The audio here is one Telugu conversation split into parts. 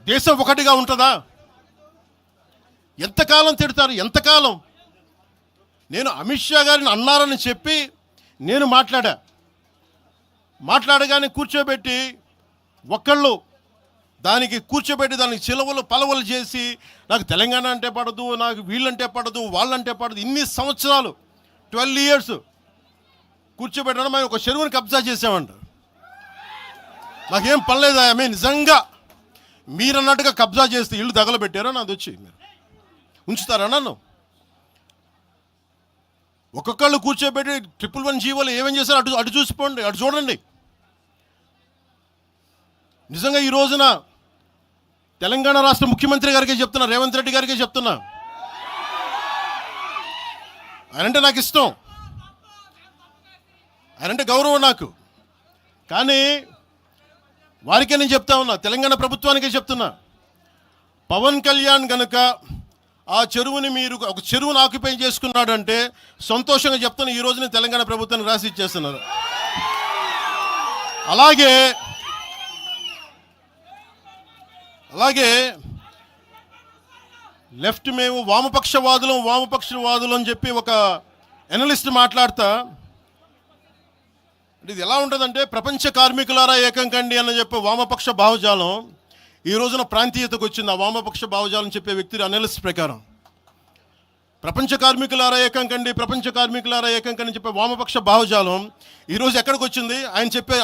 దేశం ఒకటిగా ఉంటుందా? ఎంతకాలం తిడతారు? ఎంతకాలం? నేను అమిత్ షా గారిని అన్నారని చెప్పి నేను మాట్లాడగానే కూర్చోబెట్టి ఒక్కళ్ళు దానికి చిలవలు పలవలు చేసి నాకు తెలంగాణ అంటే పడదు, నాకు వీళ్ళంటే పడదు, వాళ్ళంటే పడదు, ఇన్ని సంవత్సరాలు 12 years కూర్చోబెట్టడం మేము ఒక చెరువుని కబ్జా చేసామంట. నాకేం పనిలేదా? నిజంగా మీరన్నట్టుగా కబ్జా చేస్తే ఇల్లు తగలబెట్టారా? నాది వచ్చి మీరు ఉంచుతారా నన్ను? ఒక్కొక్కళ్ళు కూర్చోబెట్టి 111 జీవోలు ఏమేం చేశారు అటు చూసిపోండి, అటు చూడండి. నిజంగా ఈ రోజున తెలంగాణ రాష్ట్ర ముఖ్యమంత్రి గారికే చెప్తున్నా, రేవంత్ రెడ్డి గారికే చెప్తున్నా, ఆయనంటే నాకు ఇష్టం, ఆయనంటే గౌరవం నాకు. కానీ వారికే నేను చెప్తా ఉన్నా, తెలంగాణ ప్రభుత్వానికే చెప్తున్నా, పవన్ కళ్యాణ్ కనుక ఆ చెరువుని మీరు ఒక చెరువును ఆక్యుపై చేసుకున్నాడంటే సంతోషంగా చెప్తాను, ఈ రోజున తెలంగాణ ప్రభుత్వానికి రాసి ఇచ్చేస్తున్నారు. అలాగే లెఫ్ట్ మేము వామపక్షవాదులు అని చెప్పి ఒక ఎనలిస్ట్ మాట్లాడతా, అంటే ఇది ఎలా ఉంటుందంటే ప్రపంచ కార్మికులారా ఏకం కండి అని చెప్పే వామపక్ష భావజాలం ఈ రోజున ప్రాంతీయతకు వచ్చింది. ఆ వామపక్ష భావజాలం చెప్పే వ్యక్తి అనలిస్ట్ ప్రకారం ప్రపంచ కార్మికులారా ఏకం కండి అని చెప్పే వామపక్ష భావజాలం ఈరోజు ఎక్కడికి వచ్చింది?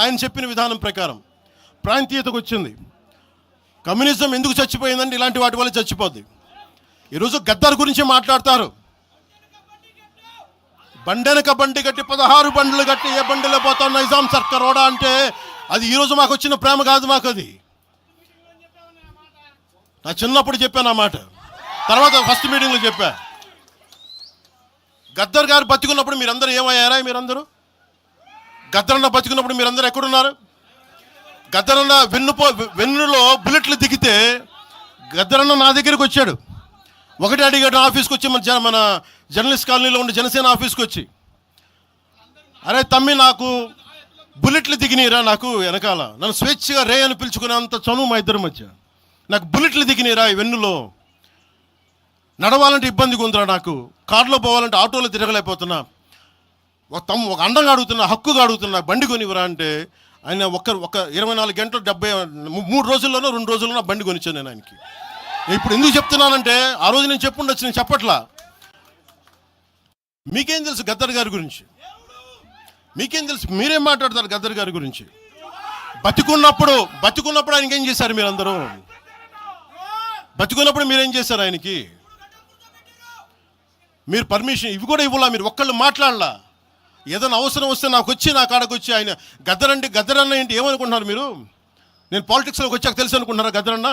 ఆయన చెప్పిన విధానం ప్రకారం ప్రాంతీయతకు వచ్చింది. కమ్యూనిజం ఎందుకు చచ్చిపోయిందంటే ఇలాంటి వాటి వల్ల చచ్చిపోద్ది. ఈరోజు గద్దర్ గురించి మాట్లాడతారు. బండెనక బండి కట్టి 16 బండ్లు కట్టి ఏ బండిలో పోతాం నైజాం సర్కారోడా అంటే అది ఈరోజు మాకు వచ్చిన ప్రేమ కాదు. మాకు అది నా చిన్నప్పుడు చెప్పాను ఆ మాట, తర్వాత ఫస్ట్ మీటింగ్లో చెప్పా. గద్దర్ గారు బతికున్నప్పుడు మీరందరూ ఏమయ్యారా? గద్దరన్న బతికున్నప్పుడు మీరందరూ ఎక్కడున్నారు? గద్దరన్న వెన్నులో బుల్లెట్లు దిగితే గద్దరన్న నా దగ్గరికి వచ్చాడు. ఒకటి అడిగాడు ఆఫీస్కి వచ్చి, మన జర్నలిస్ట్ కాలనీలో ఉండే జనసేన ఆఫీస్కి వచ్చి, అరే తమ్మి నాకు బుల్లెట్లు దిగినీరా, నాకు వెనకాల నన్ను స్వేచ్ఛగా రే అని పిలుచుకునేంత చనువు మా ఇద్దరి మధ్య, నాకు బుల్లెట్లు దిగినీరా ఈ వెన్నులో, నడవాలంటే ఇబ్బందిగా ఉందిరా, నాకు కారులో పోవాలంటే ఆటోలో తిరగలేకపోతున్నా, ఒక అండంగా అడుగుతున్నా, హక్కుగా అడుగుతున్నా, బండి కొనివరా అంటే ఆయన ఒక 24 గంటలు 3 రోజుల్లోనో 2 రోజుల్లోనో బండి కొనిచ్చాను నేను ఆయనకి. ఇప్పుడు ఎందుకు చెప్తున్నానంటే ఆ రోజు నేను చెప్పుండొచ్చు, నేను చెప్పట్లా. మీకేం తెలుసు గద్దర్ గారి గురించి? మీకేం తెలుసు? మీరేం మాట్లాడతారు గద్దర్ గారి గురించి? బతికున్నప్పుడు ఆయనకి ఏం చేశారు? మీరందరూ బతికున్నప్పుడు మీరేం చేశారు ఆయనకి? మీరు పర్మిషన్ ఇవి కూడా ఇవ్వాలా? మీరు ఒక్కళ్ళు మాట్లాడలా? ఏదైనా అవసరం వస్తే నా కాడకు వచ్చి ఆయన గద్దరన్న ఏంటి ఏమనుకుంటున్నారు మీరు? నేను పాలిటిక్స్లోకి వచ్చాక తెలుసు అనుకుంటున్నారా గద్దరన్న?